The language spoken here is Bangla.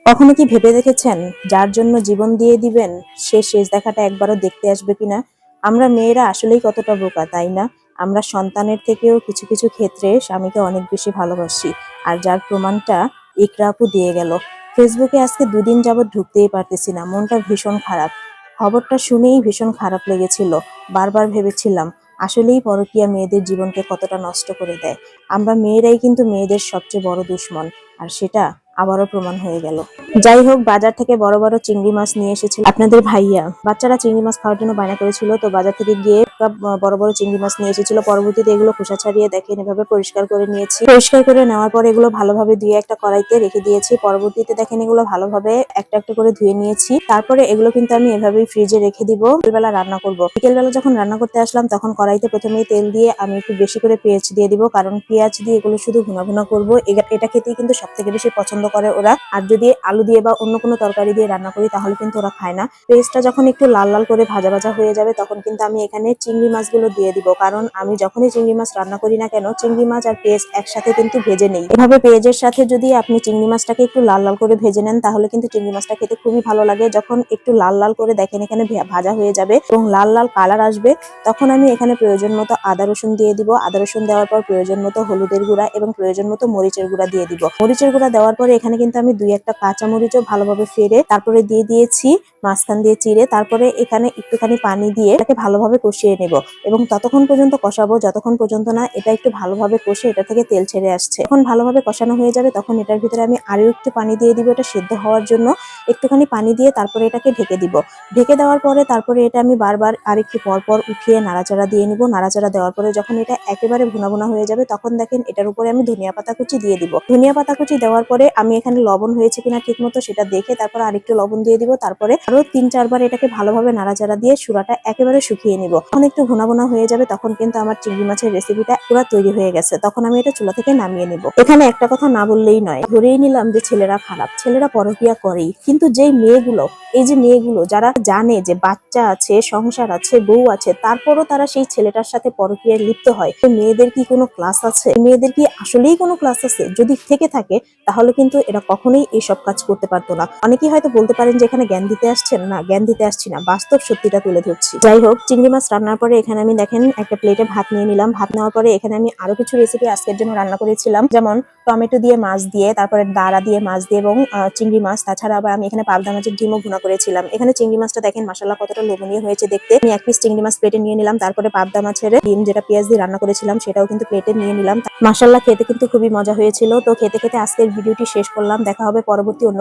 কখনো কি ভেবে দেখেছেন, যার জন্য জীবন দিয়ে দিবেন সে শেষ দেখাটা একবারও দেখতে আসবে কিনা? আমরা মেয়েরা আসলেই কতটা বোকা, তাই না? আমরা সন্তানের থেকেও কিছু কিছু ক্ষেত্রে স্বামীকে অনেক বেশি ভালোবাসি। আর যার প্রমাণটা ইকরা আপু দিয়ে গেল। ফেসবুকে আজকে 2 দিন যাবত ঢুকতেই পারতেছি না, মনটা ভীষণ খারাপ। খবরটা শুনেই ভীষণ খারাপ লেগেছিল। বারবার ভেবেছিলাম আসলেই পরকীয়া মেয়েদের জীবনকে কতটা নষ্ট করে দেয়। আমরা মেয়েরাই কিন্তু মেয়েদের সবচেয়ে বড় দুশমন, আর সেটা আবারও প্রমাণ হয়ে গেল। যাই হোক, বাজার থেকে বড় বড় চিংড়ি মাছ নিয়ে এসেছিল আপনাদের ভাইয়া। বাচ্চারা চিংড়ি মাছ খাওয়ার জন্য বায়না করেছিল, তো বাজার থেকে গিয়ে সব বড় বড় চিংড়ি মাছ নিয়ে এসেছিল। পরবর্তীতে এগুলো খোসা ছাড়িয়ে দেখেন এভাবে পরিষ্কার করে নিয়েছি। পরিষ্কার করে নেওয়ার পর এগুলো ভালোভাবে ধুয়ে একটা কড়াইতে রেখে দিয়েছি। পরবর্তীতে দেখেন এগুলো ভালোভাবে একটা একটা করে ধুয়ে নিয়েছি। তারপরে এগুলো কিন্তু আমি এভাবেই ফ্রিজে রেখে দিব, বিকেলবেলা রান্না করব। বিকেলবেলা যখন রান্না করতে আসলাম তখন কড়াইতে প্রথমেই তেল দিয়ে আমি একটু বেশি করে পেঁয়াজ দিয়ে দিব, কারণ পেঁয়াজ দিয়ে এগুলো শুধু ভুনা ভুনা করবো। এটা খেতেই কিন্তু সব থেকে বেশি পছন্দ করে ওরা। আর যদি আলু দিয়ে বা অন্য কোনো তরকারি দিয়ে রান্না করি তাহলে কিন্তু ওরা খায় না। পেঁয়াজটা যখন একটু লাল লাল করে ভাজা ভাজা হয়ে যাবে তখন কিন্তু আমি এখানে চিংড়ি মাছগুলো দিয়ে দিব, কারণ আমি যখনই চিংড়ি মাছ রান্না করি না কেন চিংড়ি মাছ আর পেঁয়াজ একসাথে কিন্তু ভেজে নেই। এভাবে পেঁয়াজের সাথে যদি আপনি চিংড়ি মাছটাকে একটু লাল লাল করে ভেজে নেন তাহলে কিন্তু চিংড়ি মাছটা খেতে খুবই ভালো লাগে। যখন একটু লাল লাল করে দেখেন এখানে ভাজা হয়ে যাবে এবং লাল লাল কালার আসবে, তখন আমি এখানে প্রয়োজন মতো আদা রসুন দিয়ে দিব। আদা রসুন দেওয়ার পর প্রয়োজন মতো হলুদের গুঁড়া এবং প্রয়োজন মতো মরিচের গুঁড়া দিয়ে দিব। মরিচের গুঁড়া দেওয়ার পরে এখানে কিন্তু আমি 2-1টা কাঁচা মরিচও ভালোভাবে ফেড়ে তারপরে দিয়ে দিয়েছি, মাঝখান দিয়ে চিড়ে। তারপরে এখানে একটুখানি পানি দিয়ে এটাকে ভালোভাবে কষিয়ে নেব এবং ততক্ষণ পর্যন্ত কষাবো যতক্ষণ পর্যন্ত না এটা একটু ভালোভাবে কষে এটা থেকে তেল ছেড়ে আসছে। যখন ভালোভাবে কষানো হয়ে যাবে তখন এটার ভিতরে আমি আরো একটু পানি দিয়ে দিব, এটা সিদ্ধ হওয়ার জন্য। একটুখানি পানি দিয়ে তারপরে এটাকে ঢেকে দিব। ঢেকে দেওয়ার পরে তারপরে এটা আমি বারবার আর একটু পরপর উঠিয়ে নাড়াচাড়া দিয়ে নিব। নাড়াচাড়া দেওয়ার পরে যখন এটা একেবারে ভুনা ভুনা হয়ে যাবে তখন দেখেন এটার উপরে আমি ধনিয়া পাতা কুচি দিয়ে দিব। ধনিয়া পাতা কুচি দেওয়ার পরে আমি এখানে লবণ হয়েছে কিনা ঠিক মতো সেটা দেখে তারপর আরেকটু লবণ দিয়ে দিব। তারপরে আরো 3-4 বার এটাকে ভালোভাবে নাড়াচাড়া দিয়ে সুরাটা একেবারে শুকিয়ে নিব। যখন একটু ভুনা ভুনা হয়ে যাবে তখন কিন্তু আমার চিংড়ি মাছের রেসিপিটা পুরো তৈরি হয়ে গেছে। তখন আমি এটা চুলা থেকে নামিয়ে নিব। এখানে একটা কথা না বললেই নয়, ধরেই নিলাম যে ছেলেরা খারাপ, ছেলেরা পরকীয়া করেই, কিন্তু যেই মেয়েগুলো, এই যে মেয়েগুলো যারা জানে যে বাচ্চা আছে, সংসার আছে, বউ আছে, তারপরও তারা সেই ছেলেটার সাথে পরকীয়ায় লিপ্ত হয়, মেয়েদের কি কোনো ক্লাস আছে? মেয়েদের কি আসলেই কোনো ক্লাস আছে? যদি থেকে থাকে তাহলে কিন্তু এরা কখনোই এইসব কাজ করতে পারতো না। অনেকেই হয়তো বলতে পারেন যে এখানে জ্ঞান দিতে আসছেন, না জ্ঞান দিতে আসছি না, বাস্তব সত্যিটা তুলে ধরছি। যাই হোক, চিংড়ি মাছ রান্নার পরে এখানে আমি দেখেন একটা প্লেটে ভাত নিয়ে নিলাম। ভাত নেওয়ার পরে এখানে আমি আরো কিছু রেসিপি আজকের জন্য রান্না করেছিলাম, যেমন টমেটো দিয়ে মাছ দিয়ে, তারপরে দাঁড়া দিয়ে মাছ দিয়ে এবং চিংড়ি মাছ। তাছাড়া আবার আমি এখানে পাবদা মাছের ডিমও ভুনা করেছিলাম। এখানে চিংড়ি মাছটা দেখেন মাশাআল্লাহ কতটা লোভনীয় হয়েছে দেখতে। আমি 1 পিস চিংড়ি মাছ প্লেটে নিয়ে নিলাম, তারপরে পাবদা মাছের ডিম যেটা পেঁয়াজ দিয়ে রান্না করেছিলাম সেটাও কিন্তু প্লেটে নিয়ে নিলাম। মাশাআল্লাহ খেতে কিন্তু খুবই মজা হয়েছিল। তো খেতে খেতে আজকের ভিডিওটি শেষ করলাম। দেখা হবে পরবর্তী অন্য